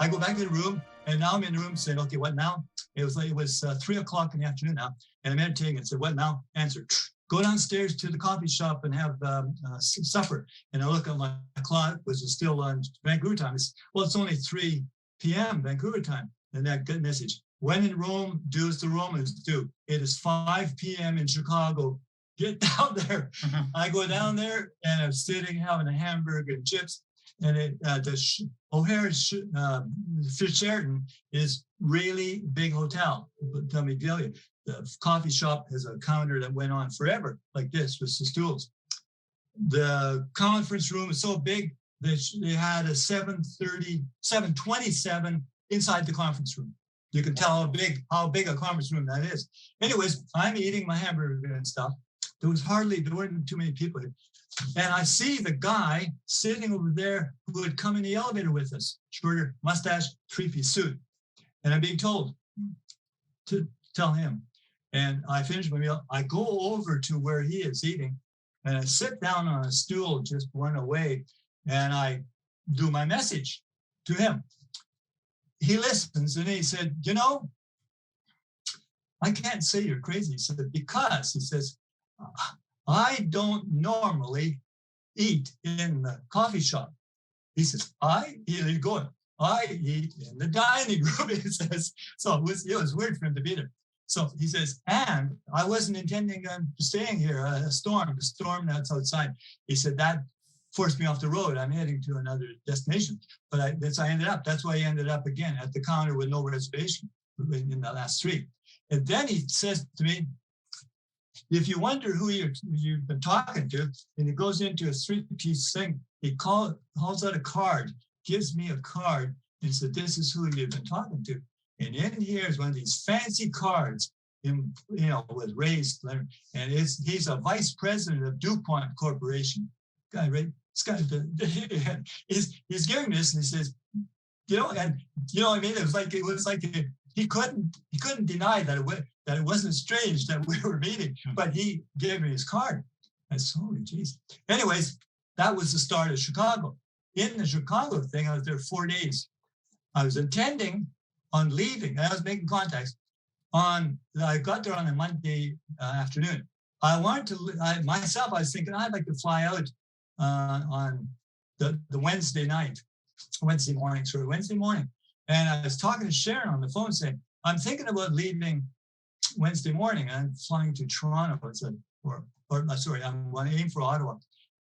I go back to the room, and now I'm in the room saying, okay, what now? It was 3 o'clock in the afternoon now, and I'm meditating and said, what now? Answer. Go downstairs to the coffee shop and have supper. And I look at my clock, which is still on Vancouver time. It's only 3 p.m. Vancouver time. And that good message. When in Rome, do as the Romans do. It is 5 p.m. in Chicago. Get down there. I go down there, and I'm sitting having a hamburger and chips. And the O'Hare Sheraton is really big hotel. Let me tell you, the coffee shop has a counter that went on forever, like this, with the stools. The conference room is so big that they had a 727 inside the conference room. You can tell how big a conference room that is. Anyways, I'm eating my hamburger and stuff. There weren't too many people here. And I see the guy sitting over there who had come in the elevator with us, shorter mustache, 3-piece suit. And I'm being told to tell him. And I finish my meal. I go over to where he is eating, and I sit down on a stool just one away, and I do my message to him. He listens, and he said, I can't say you're crazy. He said, because, he says, I don't normally eat in the coffee shop. He says, he's going, I eat in the dining room, he says. So it was weird for him to be there. So he says, and I wasn't intending on staying here, the storm that's outside. He said, that forced me off the road. I'm heading to another destination. But that's why I ended up again at the counter with no reservation in the last 3. And then he says to me, if you wonder who you've been talking to, and he goes into a 3-piece thing, he hauls out a card, gives me a card, and said, this is who you've been talking to. And in here is one of these fancy cards, with raised letter. And he's a vice president of DuPont Corporation. Guy, right? This guy, he's giving me this, and he says, what I mean? It was like he couldn't deny that it wasn't strange that we were meeting, but he gave me his card. That's holy jeez. Anyways, that was the start of Chicago. In the Chicago thing, I was there 4 days. I was intending on leaving. I was making contacts. I got there on a Monday afternoon. I wanted to, I was thinking I'd like to fly out on the Wednesday morning. And I was talking to Sharon on the phone saying, I'm thinking about leaving Wednesday morning. I'm flying to Toronto. I'm aiming for Ottawa.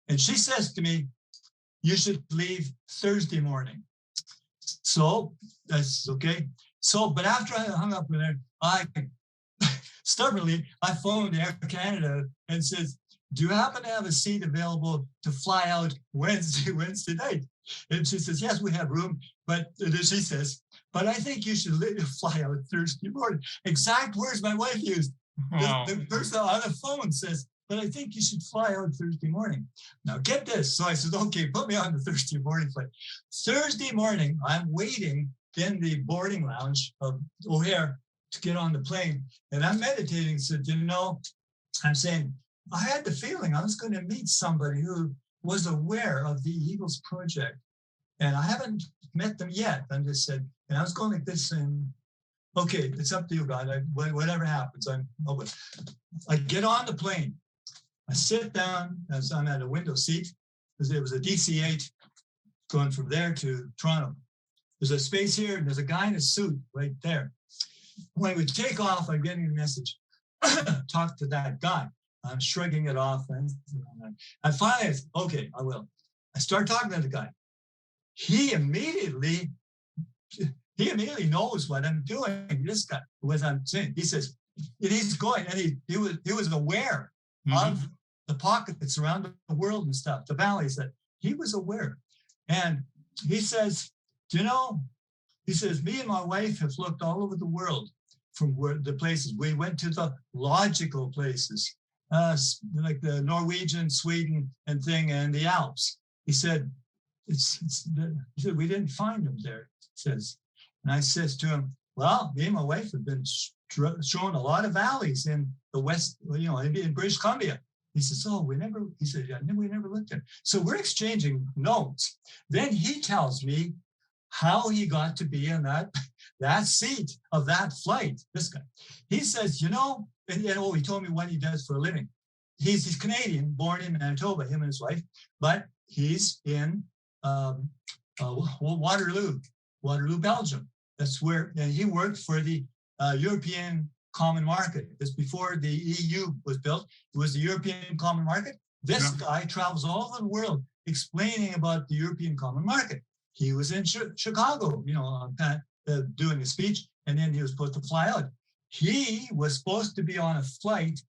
And she says to me, you should leave Thursday morning. So that's okay. So, but after I hung up with her, I phoned Air Canada and says, do you happen to have a seat available to fly out Wednesday night? And she says, yes, we have room. But she says, but I think you should fly out Thursday morning. Exact words my wife used. Wow. The person on the phone says, but I think you should fly out Thursday morning. Now get this. So I said, okay, put me on the Thursday morning flight. Thursday morning, I'm waiting in the boarding lounge of O'Hare to get on the plane. And I'm meditating. So, I'm saying, I had the feeling I was going to meet somebody who was aware of the Eagles Project. And I haven't met them yet. I just said, and I was going like this saying, okay, it's up to you, God. Whatever happens, I'm open. I get on the plane. I sit down as I'm at a window seat because it was a DC-8 going from there to Toronto. There's a space here, and there's a guy in a suit right there. When we take off, I'm getting a message. Talk to that guy. I'm shrugging it off. And finally, I said, okay, I will. I start talking to the guy. He immediately knows what I'm doing. This guy, what I'm saying. He says, and he's going, and he was aware of the pockets around the world and stuff, the valleys, that he was aware. And he says, he says, me and my wife have looked all over the world from the places. We went to the logical places, like the Norwegian, Sweden, and the Alps. He said, he said, we didn't find them there, he says. And I says to him, well, me and my wife have been shown a lot of valleys in the West, in British Columbia. He says, we never looked at it. So we're exchanging notes. Then he tells me how he got to be in that seat of that flight. This guy, he says, you know, and he told me what he does for a living. He's Canadian, born in Manitoba, him and his wife, but he's in Waterloo, Belgium. That's where, and he worked for the European Common Market. It's before the EU was built. It was the European Common Market. This guy travels all over the world explaining about the European Common Market. He was in Chicago, you know, doing a speech, and then he was supposed to fly out. He was supposed to be on a flight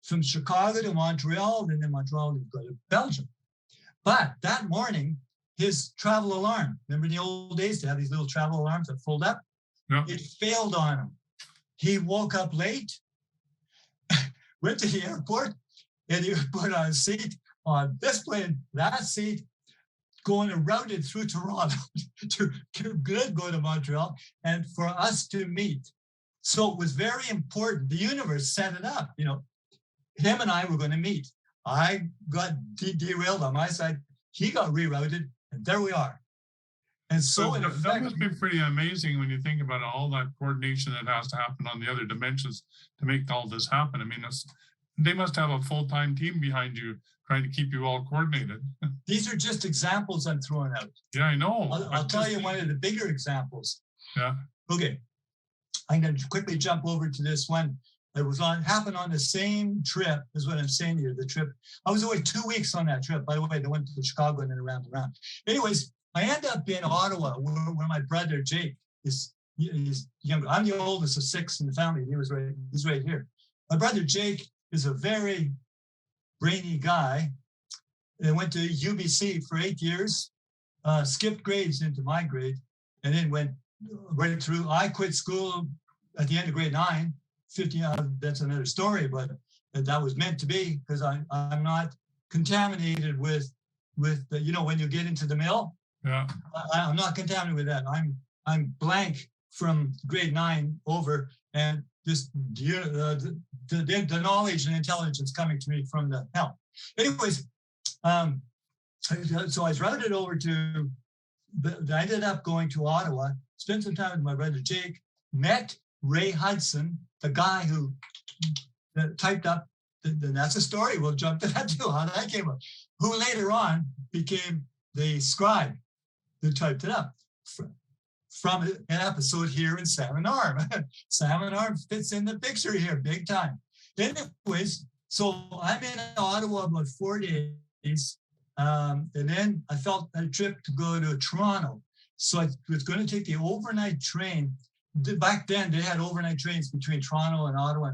from Chicago to Montreal, and then Montreal to go to Belgium. But that morning, his travel alarm, remember in the old days, they have these little travel alarms that fold up? Yeah. It failed on him. He woke up late, went to the airport, and he was put on a seat on this plane, that seat, going and routed through Toronto to go to Montreal and for us to meet. So it was very important. The universe set it up, you know. Him and I were going to meet. I got derailed on my side. He got rerouted, and there we are. And so that must be pretty amazing when you think about all that coordination that has to happen on the other dimensions to make all this happen. I mean, they must have a full-time team behind you trying to keep you all coordinated. These are just examples I'm throwing out. Yeah, I know. I'll tell you one of the bigger examples. Yeah. Okay. I'm going to quickly jump over to this one. It happened on the same trip, is what I'm saying here, the trip. I was away 2 weeks on that trip. By the way, they went to Chicago and then around. Anyways, I end up in Ottawa where my brother Jake is younger. I'm the oldest of 6 in the family. He's right here. My brother Jake is a very brainy guy. They went to UBC for 8 years, skipped grades into my grade, and then went right through. I quit school at the end of grade 9. 50, that's another story, but that was meant to be because I'm not contaminated with the, you know, when you get into the mill. Yeah. I'm not contaminated with that. I'm blank from grade 9 over, and just the knowledge and intelligence coming to me from the hell. Anyways, so I was routed over to. I ended up going to Ottawa, spent some time with my brother Jake, met Ray Hudson, the guy who typed up, that's a story, we'll jump to that too, how that came up, who later on became the scribe who typed it up from an episode here in Salmon Arm. Salmon Arm fits in the picture here, big time. Anyways, so I'm in Ottawa about 4 days, and then I felt a trip to go to Toronto. So I was going to take the overnight train. Back then, they had overnight trains between Toronto and Ottawa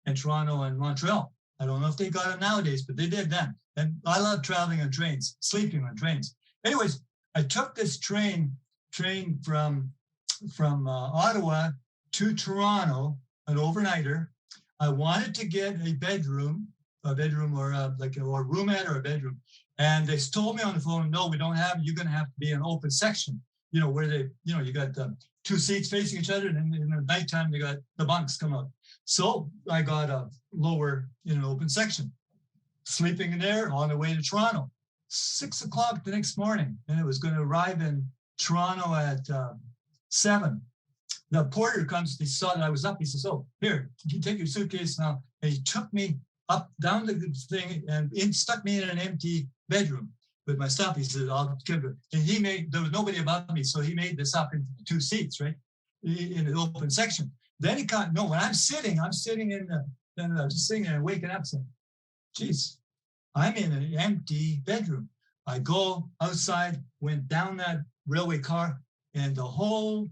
and Toronto and Montreal. I don't know if they got them nowadays, but they did then. And I love traveling on trains, sleeping on trains. Anyways, I took this train from Ottawa to Toronto, an overnighter. I wanted to get a bedroom or a roomette or a bedroom. And they told me on the phone, no, we don't have, you're going to have to be an open section, you know, where they, you know, you got 2 seats facing each other, and then in the nighttime, they got the bunks come out. So I got a lower, open section, sleeping in there on the way to Toronto. 6 o'clock the next morning, and it was going to arrive in Toronto at 7. The porter comes, he saw that I was up. He says, "Oh, here, you take your suitcase now." And he took me up, down the thing, and stuck me in an empty bedroom with my stuff. He said, "I'll give it." And there was nobody above me, so he made this up into 2 seats, right, in the open section. Then he got, no, when I'm sitting in I'm just sitting there and waking up saying, "Geez, I'm in an empty bedroom." I go outside, went down that railway car, and the whole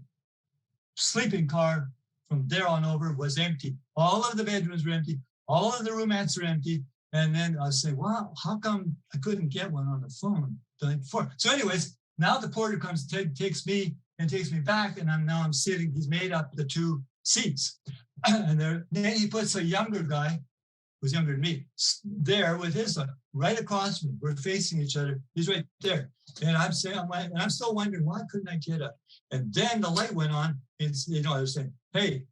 sleeping car from there on over was empty. All of the bedrooms were empty. All of the roomettes were empty. And then I say, "Wow, how come I couldn't get one on the phone the night before?" So anyways, now the porter comes, takes me back, and I'm sitting, he's made up the 2 seats. And then he puts a younger guy, who's younger than me, there with his son, right across from me. We're facing each other. He's right there. And I'm still wondering, why couldn't I get up? And then the light went on. I was saying, "Hey,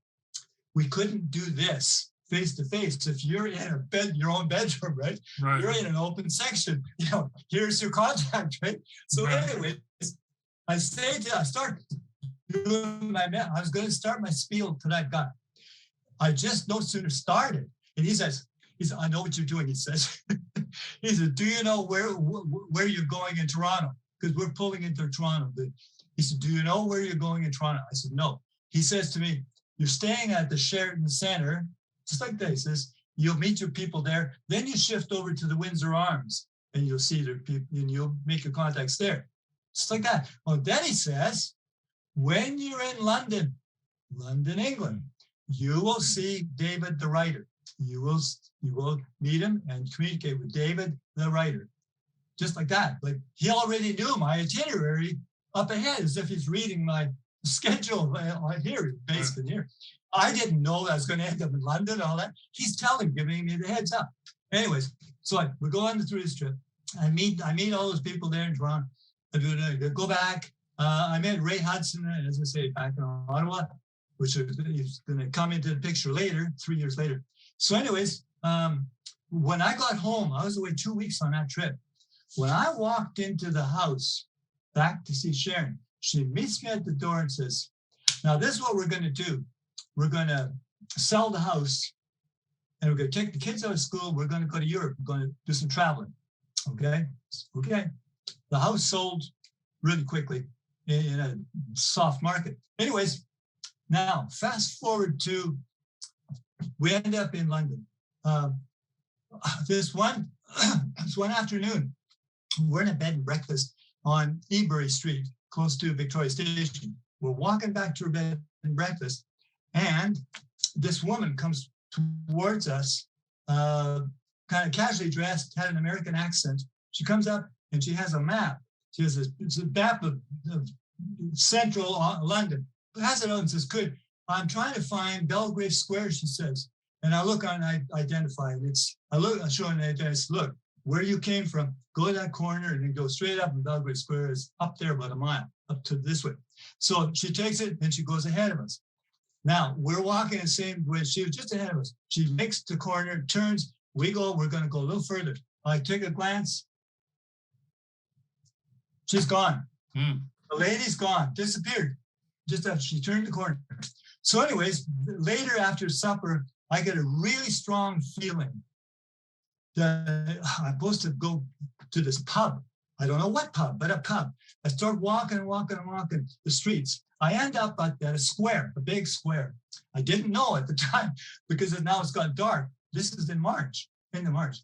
we couldn't do this face to face. If you're in your own bedroom, right? You're in an open section. Here's your contact, right?" So anyways, I start doing I was going to start my spiel to that guy. I just no sooner started, and he says, I know what you're doing, he says. He said, do you know where you're going in Toronto? Because we're pulling into Toronto. He said, do you know where you're going in Toronto? I said, no. He says to me, you're staying at the Sheraton Centre, just like that. He says, you'll meet your people there. Then you shift over to the Windsor Arms, and you'll see their people, and you'll make your contacts there. Just like that. Well, then he says, when you're in London, England, you will see David the writer. You will meet him and communicate with David the writer. Just like that. Like he already knew my itinerary up ahead, as if he's reading my schedule here, based in here. I didn't know I was going to end up in London, all that. He's giving me the heads up. Anyways, so we're going through this trip. I meet all those people there in Toronto. I go back. I met Ray Hudson, as I say, back in Ottawa, which is going to come into the picture later, 3 years later. So anyways, when I got home, I was away 2 weeks on that trip. When I walked into the house back to see Sharon, she meets me at the door and says, now this is what we're going to do. We're going to sell the house and we're going to take the kids out of school. We're going to go to Europe. We're going to do some traveling. Okay. The house sold really quickly in a soft market. Anyways, now fast forward to, we end up in London. This one afternoon, we're in a bed and breakfast on Ebury Street, close to Victoria Station. We're walking back to her bed and breakfast, and this woman comes towards us, kind of casually dressed, had an American accent. She comes up and she has a map. She has a map of central London. Has it out and says, good. I'm trying to find Belgrave Square, she says. And I look on, I identify, and I show an address. Look, where you came from, go to that corner and then go straight up, and Belgrave Square is up there about a mile, up to this way. So she takes it and she goes ahead of us. Now, we're walking the same way. She was just ahead of us. She makes the corner, turns, we're going to go a little further. I take a glance. She's gone. The lady's gone, disappeared, just after she turned the corner. So anyways, later after supper, I get a really strong feeling that I'm supposed to go to this pub. I don't know what pub, but a pub. I start walking the streets. I end up at a square, a big square. I didn't know at the time because now it's got dark. This is in March, end of March.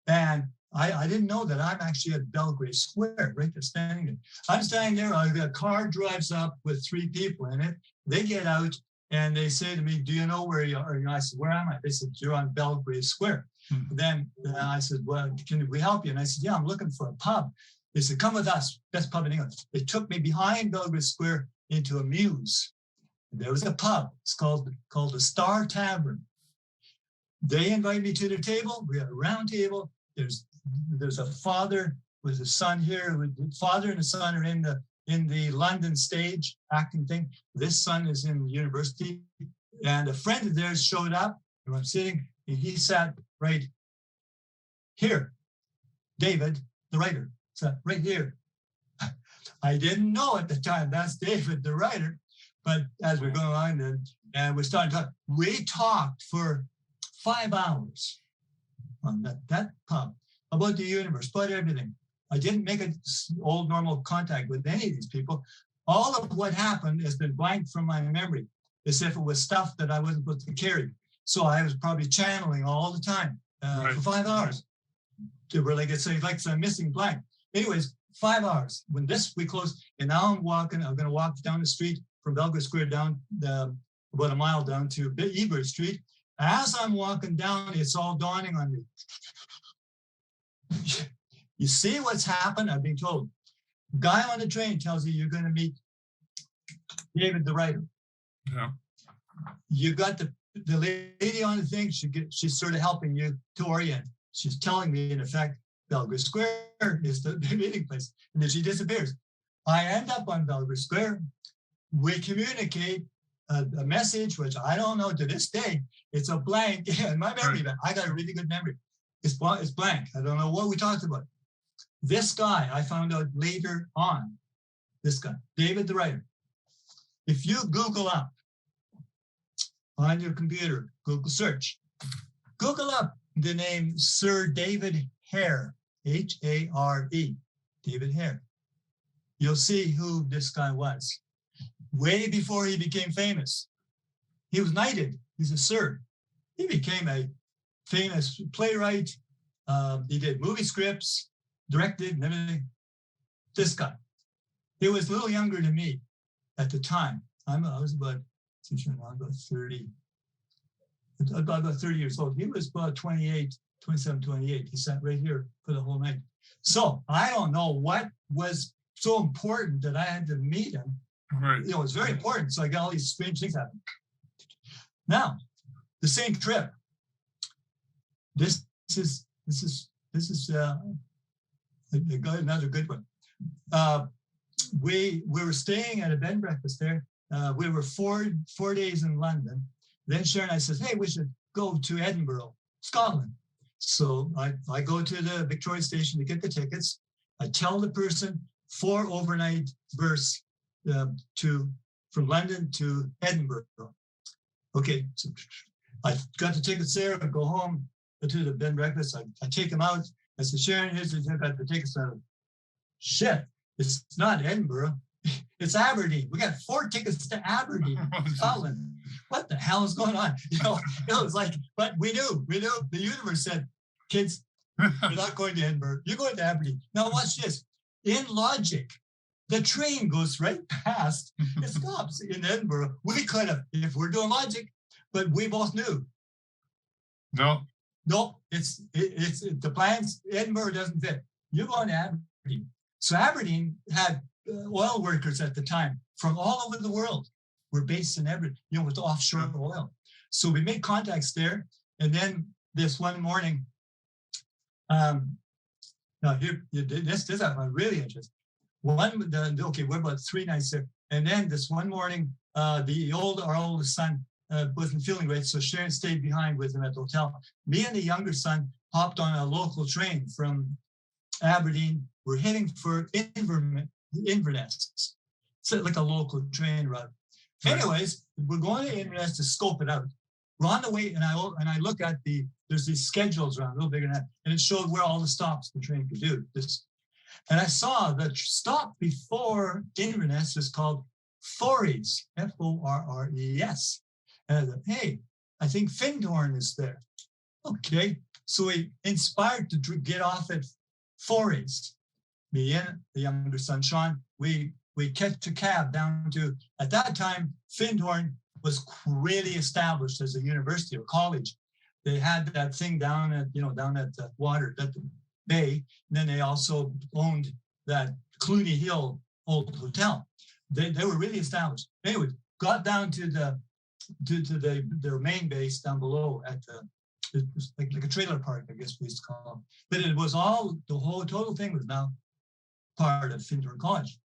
And I didn't know that I'm actually at Belgrave Square, right there standing there. I'm standing there, a car drives up with 3 people in it. They get out and they say to me, do you know where you are? And I said, where am I? They said, you're on Belgrave Square. Then I said, well, can we help you? And I said, yeah, I'm looking for a pub. They said, come with us, best pub in England. They took me behind Belgrave Square into a mews. There was a pub. It's called the Star Tavern. They invited me to their table. We had a round table. There's a father with a son here. The father and the son are in the London stage acting thing. This son is in university, and a friend of theirs showed up. And I'm sitting, and he sat right here. David, the writer, sat right here. I didn't know at the time that's David, the writer, but as we're going on and we're starting to talk, we talked for 5 hours on that pub about the universe, about everything. I didn't make an old normal contact with any of these people. All of what happened has been blanked from my memory, as if it was stuff that I wasn't supposed to carry. So I was probably channeling all the time for 5 hours. To really get like some missing blank. Anyways, 5 hours. When we closed, and now I'm going to walk down the street from Belgrave Square down about a mile down to Ebury Street. As I'm walking down, it's all dawning on me. You see what's happened? I've been told. Guy on the train tells you you're going to meet David, the writer. Yeah. You got the lady on the thing. She's sort of helping you to orient. She's telling me, in effect, Belgrave Square is the meeting place. And then she disappears. I end up on Belgrave Square. We communicate a message, which I don't know to this day. It's a blank in my memory. But I got a really good memory. It's blank. I don't know what we talked about. This guy, I found out later on, this guy, David the writer. If you Google up on your computer, Google search, Google up the name Sir David Hare, H-A-R-E, David Hare. You'll see who this guy was. Way before he became famous. He was knighted. He's a sir. He became a famous playwright. He did movie scripts, directed and everything. This guy. He was a little younger than me at the time. I was about 30. About 30 years old. He was about 27, 28. He sat right here for the whole night. So I don't know what was so important that I had to meet him. Right. It was very important. So I got all these strange things happening. Now, the same trip. This is another good one. We were staying at a bed and breakfast there. We were four days in London. Then Sharon and I says, hey, we should go to Edinburgh, Scotland. So I go to the Victoria Station to get the tickets. I tell the person 4 overnight berths from London to Edinburgh. Okay, so I got the tickets there. I go home to the bed and breakfast. I take them out. I said, Sharon, here's I got the tickets out. Shit, it's not Edinburgh. It's Aberdeen. We got 4 tickets to Aberdeen, Scotland. What the hell is going on? You know, it was like, but we knew. The universe said, kids, you're not going to Edinburgh. You're going to Aberdeen. Now watch this. In logic, the train goes right past. It stops in Edinburgh. We could have, if we're doing logic, but we both knew. No, it's the plans. Edinburgh doesn't fit. You're going to Aberdeen. So Aberdeen had oil workers at the time from all over the world. Were based in Aberdeen, you know, with offshore oil. So we made contacts there, and then this one morning, now here, this is really interesting. Okay, we're about 3 nights there, and then this one morning, our oldest son wasn't feeling great, so Sharon stayed behind with him at the hotel. Me and the younger son hopped on a local train from Aberdeen. We're heading for Inverness. So like a local train route. Anyways, we're going to Inverness to scope it out. We're on the way, and I look at there's these schedules around, a little bigger than that, and it showed where all the stops the train could do. And I saw the stop before Inverness was called Forres, F-O-R-R-E-S. And I thought, hey, I think Findhorn is there. Okay, so we inspired to get off at Forres. Me and the younger son, Sean, we catch a cab down to, at that time, Findhorn was really established as a university or college. They had that thing down at the water, at the bay. And then they also owned that Clooney Hill old hotel. They were really established. Anyway, got down to their main base down below at like a trailer park, I guess we used to call it. But it was all, the whole total thing was now part of Findhorn College.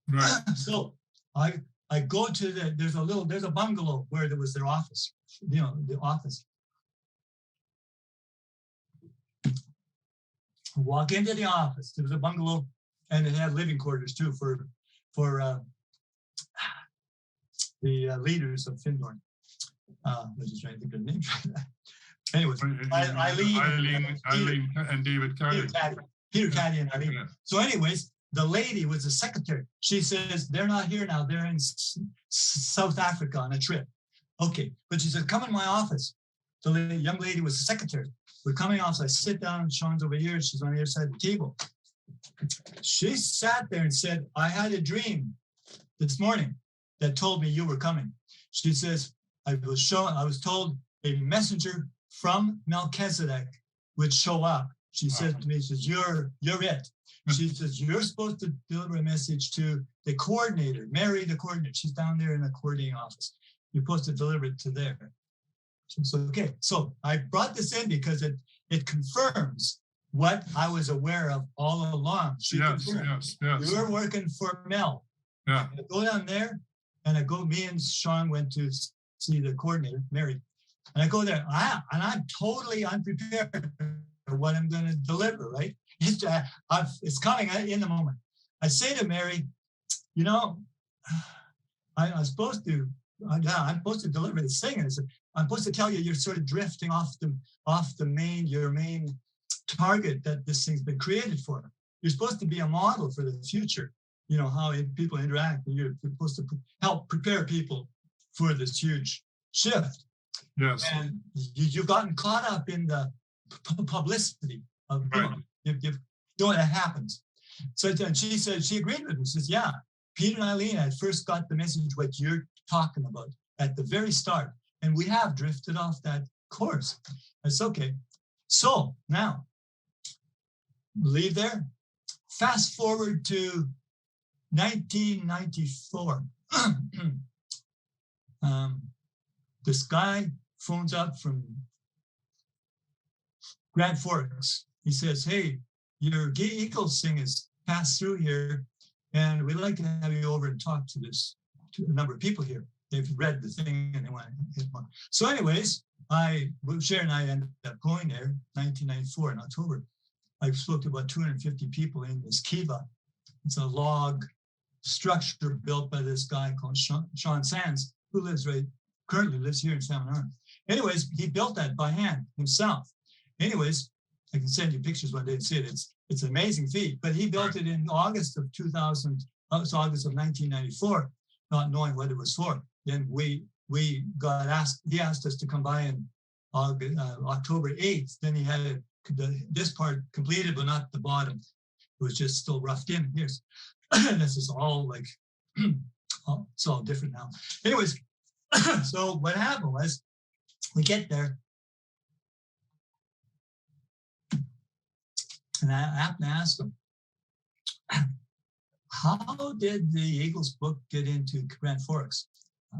Right. So I go to there's a bungalow where there was their office, the office. Walk into the office. There was a bungalow, and it had living quarters too for the leaders of Findhorn. I was just trying to think of the names. Anyways, Eileen and David Caddy. Peter Caddy and Eileen. Yeah. So anyways, the lady was a secretary. She says, they're not here now. They're in South Africa on a trip. Okay. But she said, come in my office. So the young lady was a secretary. We're coming off. So I sit down. Sean's over here. She's on the other side of the table. She sat there and said, I had a dream this morning that told me you were coming. She says, I was told a messenger from Melchizedek would show up. She said to me, she says, you're it. She says, you're supposed to deliver a message to the coordinator, Mary, the coordinator. She's down there in the coordinating office. You're supposed to deliver it to there. So, okay. So I brought this in because it confirms what I was aware of all along. Yes. You were working for Mel. Yeah. I go down there, and me and Sean went to see the coordinator, Mary. And I go there, and I'm totally unprepared for what I'm going to deliver, right? It's coming in the moment. I say to Mary, you know, I'm supposed to, I'm supposed to deliver this thing. And I'm supposed to tell you, you're sort of drifting off your main target that this thing's been created for. You're supposed to be a model for the future. You know, how people interact, and you're supposed to help prepare people for this huge shift. Yes. And you've gotten caught up in the publicity of, right. You know, that happens. So she said, she agreed with me. She says, yeah, Peter and Eileen had first got the message what you're talking about at the very start. And we have drifted off that course. That's okay. So now, leave there. Fast forward to 1994. This guy phones up from Grand Forks. He says, hey, your Gay Eagles thing has passed through here, and we'd like to have you over and talk to a number of people here. They've read the thing and they want to hit one. So anyways, Sharon and I ended up going there 1994 in October. I spoke to about 250 people in this kiva. It's a log structure built by this guy called Sean Sands, who currently lives here in San Bernardino. Anyways, he built that by hand himself. Anyways, I can send you pictures one day and see it. It's an amazing feat. But he built it in August of 1994, not knowing what it was for. Then he asked us to come by in October 8th. Then he had this part completed, but not the bottom. It was just still roughed in. Here's this is all like it's all different now. Anyways, so what happened was we get there, and I have to ask him, how did the Eagles book get into Grand Forks?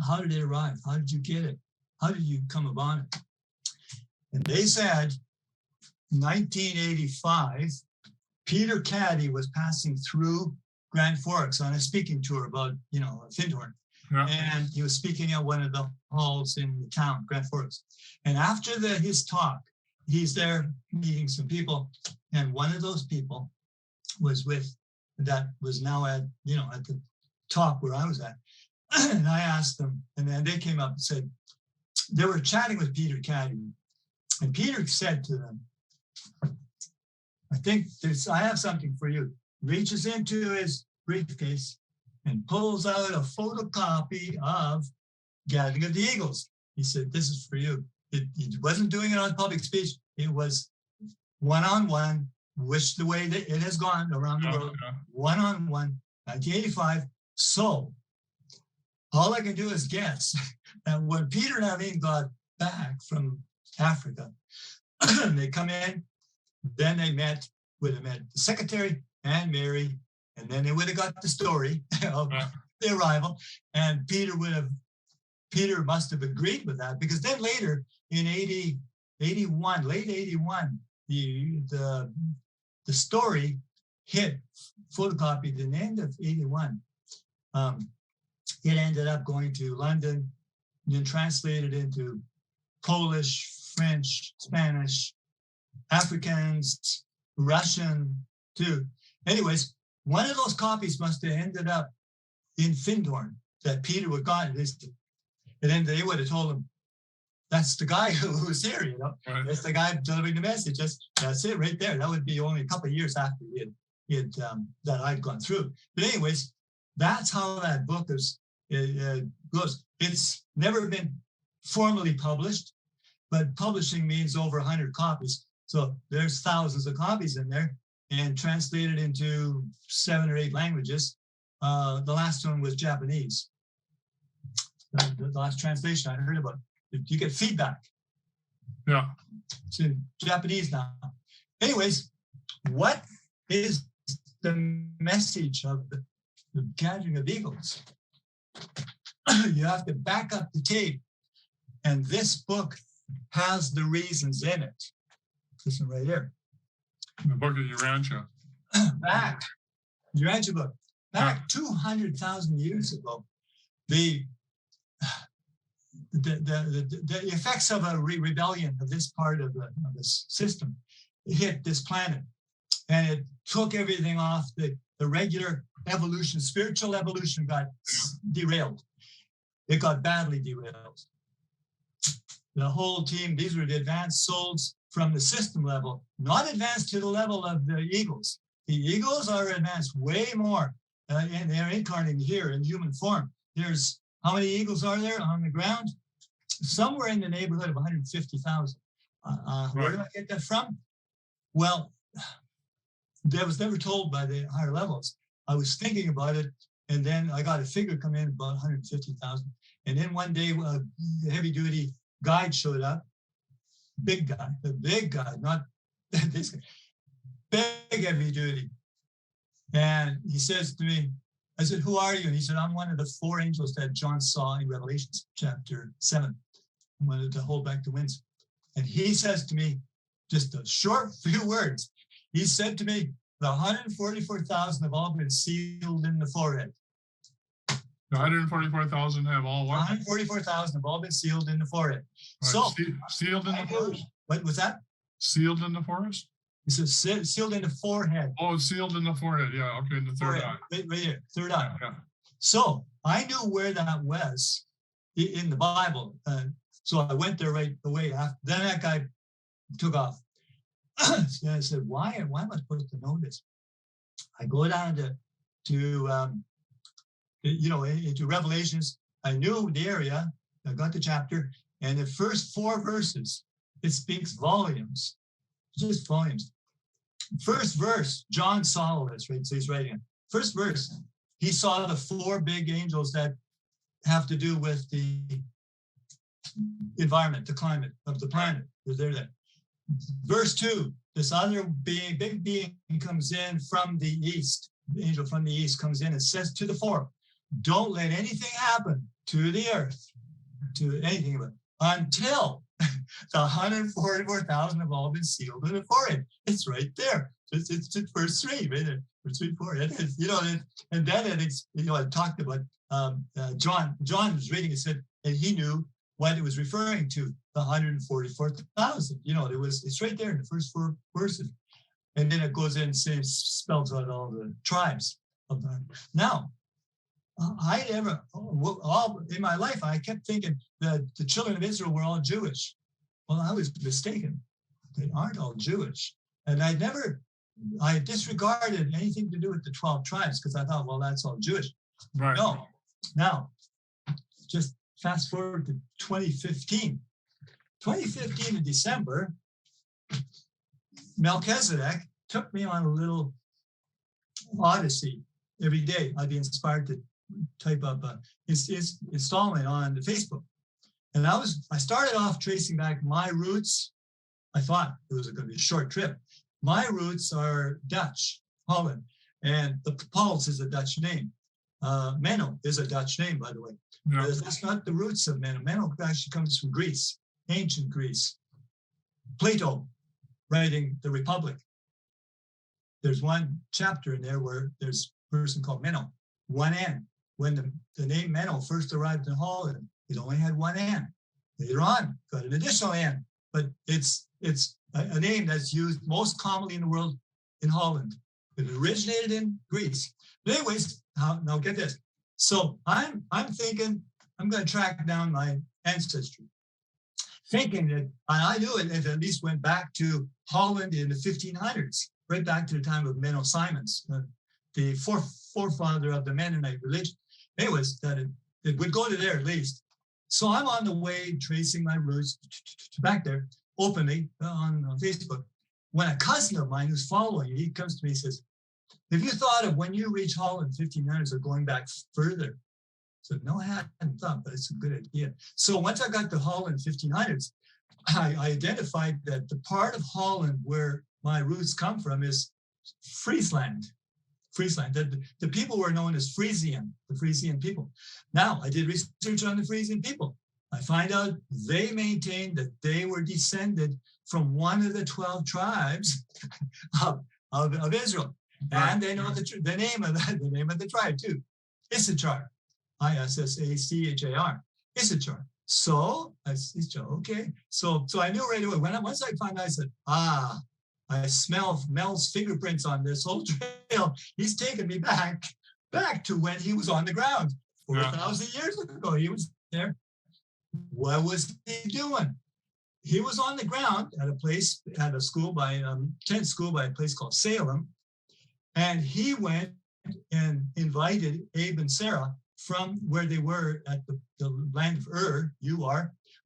How did it arrive? How did you get it? How did you come upon it? And they said, 1985, Peter Caddy was passing through Grand Forks on a speaking tour about, Findhorn. Yeah. And he was speaking at one of the halls in the town, Grand Forks. And after his talk, he's there meeting some people. And one of those people was now at the top where I was at. And I asked them, and then they came up and said, they were chatting with Peter Caddy. And Peter said to them, I have something for you. Reaches into his briefcase and pulls out a photocopy of Gathering of the Eagles. He said, this is for you. He wasn't doing it on public speech. It was one-on-one, which the way that it has gone around the world, one-on-one, 1985. So all I can do is guess that when Peter and Eileen got back from Africa, they come in, then they would have met the secretary and Mary, and then they would have got the story of the arrival. And Peter must have agreed with that, because then later in late 81, the story hit photocopied in the end of 81. It ended up going to London, and then translated into Polish, French, Spanish, Afrikaans, Russian too. Anyways, one of those copies must have ended up in Findhorn that Peter would got. And then they would have told him, that's the guy who's here, Right. That's the guy delivering the message. That's it right there. That would be only a couple of years after that I'd gone through. But anyways, that's how that book goes. It's never been formally published, but publishing means over 100 copies. So there's thousands of copies in there and translated into 7 or 8 languages. The last one was Japanese. The last translation I heard about. You get feedback. Yeah. It's in Japanese now. Anyways, what is the message of the Gathering of Eagles? You have to back up the tape. And this book has the reasons in it. This one right here. The book of Urantia. Urantia book. Back 200,000 years ago, the effects of a rebellion of this part of this system hit this planet, and it took everything off the the regular evolution, spiritual evolution got derailed. It got badly derailed. The whole team, these were the advanced souls from the system level, not advanced to the level of the eagles. The eagles are advanced way more, and they're incarnating here in human form. There's, how many eagles are there on the ground? Somewhere in the neighborhood of 150,000. Where did I get that from? Well, that was never told by the higher levels. I was thinking about it, and then I got a figure come in about 150,000. And then one day, a heavy-duty guide showed up, the big guy, not this guy, big heavy-duty. And he says to me, I said, who are you? And he said, I'm one of the 4 angels that John saw in Revelation chapter 7. I wanted to hold back the winds. And he says to me, just a short few words, he said to me, the 144,000 have all been sealed in the forehead. The 144,000 have all what? 144,000 have all been sealed in the forehead. Right. So sealed in the forest? What was that? Sealed in the forest? He says sealed in the forehead. Oh, it's sealed in the forehead. Yeah, okay, in the third eye. Right here, third eye. Yeah. So I knew where that was in the Bible. So I went there right away. Then that guy took off. And I said, why am I supposed to know this? I go down into Revelations. I knew the area. I got the chapter. And the first 4 verses, it speaks volumes. Just volumes. First verse, John saw this, right? So he's writing it. First verse, he saw the 4 big angels that have to do with the environment, the climate of the planet. They're there. Verse 2, this other being, big being comes in from the east. The angel from the east comes in and says to the 4, don't let anything happen to the earth, to anything of it, until the 144,000 have all been sealed in the forehead. It's right there. It's verse 3, right there. Verse 3, 4. It is, and then I talked about John. John was reading it, said, and he knew what it was referring to, the 144,000. It's right there in the first 4 verses. And then it goes in and spells out all the tribes of them. Now, in my life, I kept thinking that the children of Israel were all Jewish. Well, I was mistaken. They aren't all Jewish. And I disregarded anything to do with the 12 tribes because I thought, well, that's all Jewish. Right. No. Now, just fast forward to 2015. 2015 in December, Melchizedek took me on a little odyssey. Every day I'd be inspired to type up his installment on Facebook. And I started off tracing back my roots. I thought it was going to be a short trip. My roots are Dutch, Holland, and the Pauls is a Dutch name. Menno is a Dutch name, by the way. Yeah. That's not the roots of Menno. Menno actually comes from Greece, ancient Greece. Plato writing the Republic. There's one chapter in there where there's a person called Menno, 1 N. When the name Menno first arrived in Holland, it only had 1 N. Later on, got an additional N, but it's a name that's used most commonly in the world in Holland. It originated in Greece. But anyways, now get this. So I'm thinking I'm going to track down my ancestry, thinking that I knew it at least went back to Holland in the 1500s, right back to the time of Menno Simons, the forefather of the Mennonite religion. Anyways, that it would go to there at least. So I'm on the way tracing my roots back there openly on Facebook. When a cousin of mine who's following, he comes to me and says, have you thought of when you reach Holland 1500s or going back further? I said, no, I hadn't thought, but it's a good idea. So once I got to Holland 1500s, I identified that the part of Holland where my roots come from is Friesland. The people were known as Frisian, the Frisian people. Now, I did research on the Frisian people. I find out they maintained that they were descended from one of the 12 tribes of Israel. And they know the name of the tribe too. Issachar, Issachar, Issachar. So I said, okay. So I knew right away. Once I found out, I said, I smell Mel's fingerprints on this whole trail. He's taken me back to when he was on the ground 4,000 years ago. He was there. What was he doing? He was on the ground at a school by tent school by a place called Salem, and he went and invited Abe and Sarah from where they were at the land of Ur,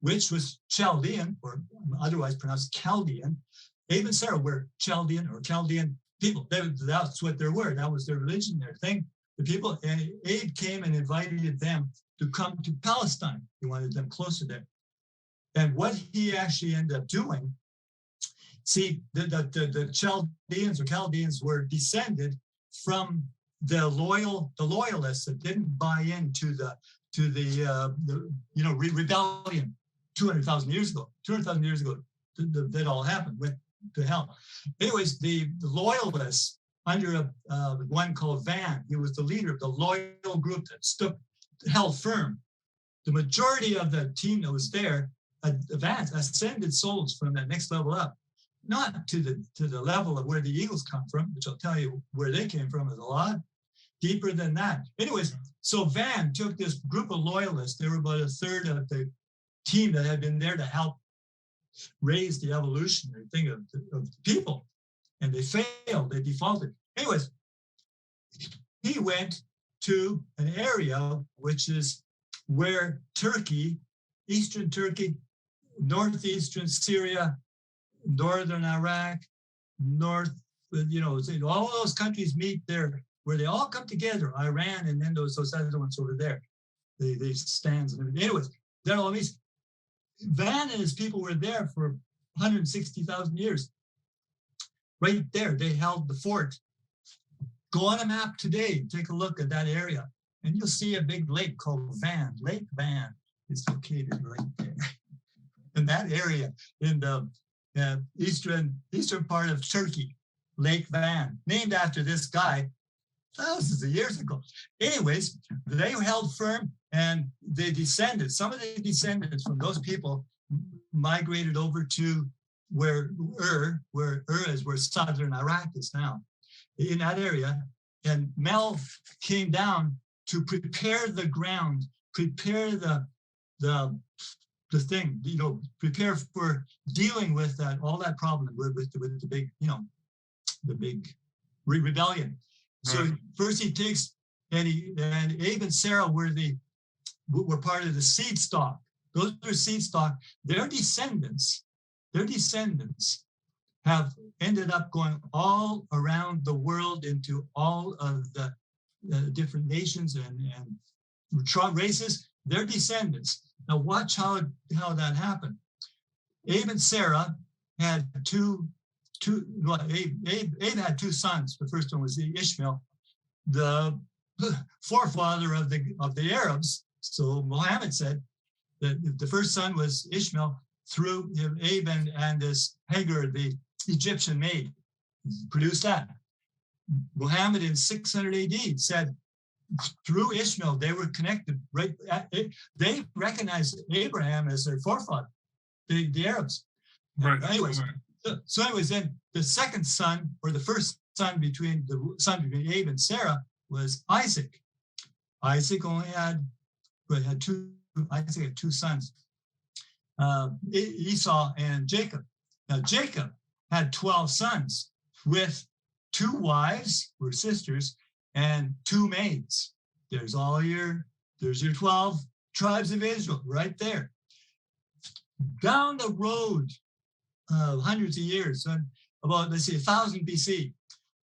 which was Chaldean, or otherwise pronounced Chaldean. Abe and Sarah were Chaldean people. That's what they were. That was their religion, their thing. The people, and Abe came and invited them to come to Palestine. He wanted them closer there. And what he actually ended up doing, see, the Chaldeans were descended from the loyalists that didn't buy into the rebellion 200,000 years ago. 200,000 years ago, that all happened. Went to hell. Anyways, the loyalists under one called Van, he was the leader of the loyal group that held firm. The majority of the team that was there advanced, ascended souls from that next level up, not to the level of where the eagles come from, which I'll tell you where they came from is a lot deeper than that. Anyways, so Van took this group of loyalists. They were about a third of the team that had been there to help raise the evolutionary thing of the people, and they failed. They defaulted. Anyways, he went to an area which is where Turkey, Eastern Turkey, northeastern Syria, northern Iraq, all those countries meet there, where they all come together, Iran, and then those other ones over there, they stands and everything. Anyways, that all means Van and his people were there for 160,000 years. Right there, they held the fort. Go on a map today, take a look at that area, and you'll see a big lake called Van. Lake Van is located right there in that area, in the eastern part of Turkey. Lake Van, named after this guy thousands of years ago. Anyways, they held firm, and they descended. Some of the descendants from those people migrated over to where southern Iraq is now, in that area. And Mel came down to prepare the ground, prepare the thing, prepare for dealing with all that problem with the big, the big rebellion. So first he takes, and Abe and Sarah were part of the seed stock. Those are seed stock. Their descendants have ended up going all around the world into all of the different nations and races. Their descendants. Now watch how that happened. Abe and Sarah had Abe had two sons. The first one was Ishmael, the forefather of the Arabs. So Muhammad said that the first son was Ishmael through Abe and this Hagar, the Egyptian maid, produced that. Muhammad in 600 AD said through Ishmael they were connected. Right, they recognized Abraham as their forefather, the Arabs. Right. Anyways. So anyways, then the second son, or the first son between Abe and Sarah, was Isaac. Isaac only had two sons, Esau and Jacob. Now Jacob had 12 sons with 2 wives, who were sisters, and 2 maids. There's your 12 tribes of Israel right there. Down the road, hundreds of years, about, let's see, 1000 BC.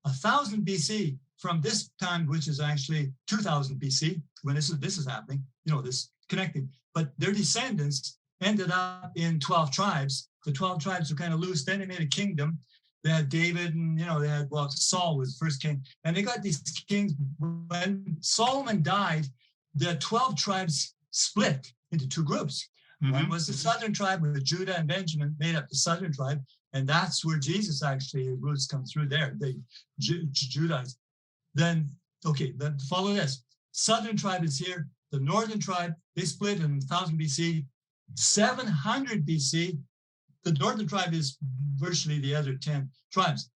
1000 BC from this time, which is actually 2000 BC, when this is happening, this connecting. But their descendants ended up in 12 tribes. The 12 tribes were kind of loose. Then they made a kingdom. They had David, and Saul was the first king. And they got these kings. When Solomon died, the 12 tribes split into 2 groups. Mm-hmm. One was the southern tribe, with Judah and Benjamin made up the southern tribe, and that's where Jesus actually, his roots come through there, the Judites. Then follow this. Southern tribe is here. The northern tribe, they split in 1000 BC. 700 BC, the northern tribe is virtually the other 10 tribes.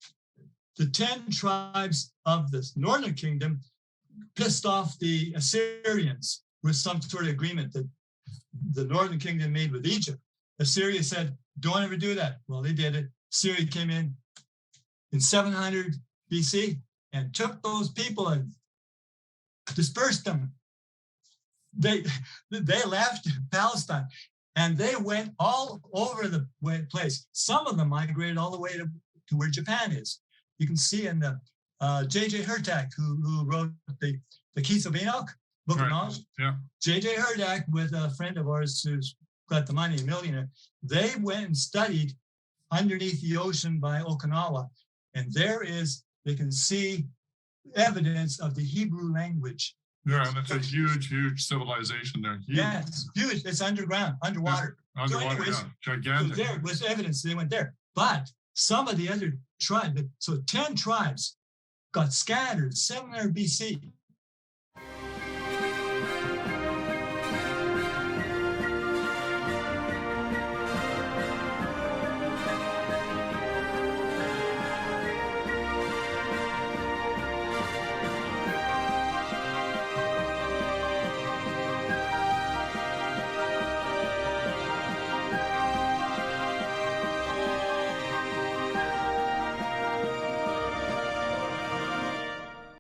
The 10 tribes of the northern kingdom pissed off the Assyrians with some sort of agreement that the northern kingdom made with Egypt. Assyria said, don't ever do that. Well, they did it. Assyria came in 700 BC and took those people and dispersed them. They left Palestine and they went all over the place. Some of them migrated all the way to where Japan is. You can see in the J.J. Hurtak, who wrote the Keys of Enoch, Book of Knowledge. Yeah. J.J. Hurtak, with a friend of ours who's got the money, a millionaire, they went and studied underneath the ocean by Okinawa. And they can see evidence of the Hebrew language. Yeah, and it's a huge, huge civilization there. Huge. Yeah, it's huge. It's underground, underwater. Yeah, underwater, so anyways, yeah, gigantic. So there was evidence they went there. But some of the other tribes, so 10 tribes got scattered 700 BC.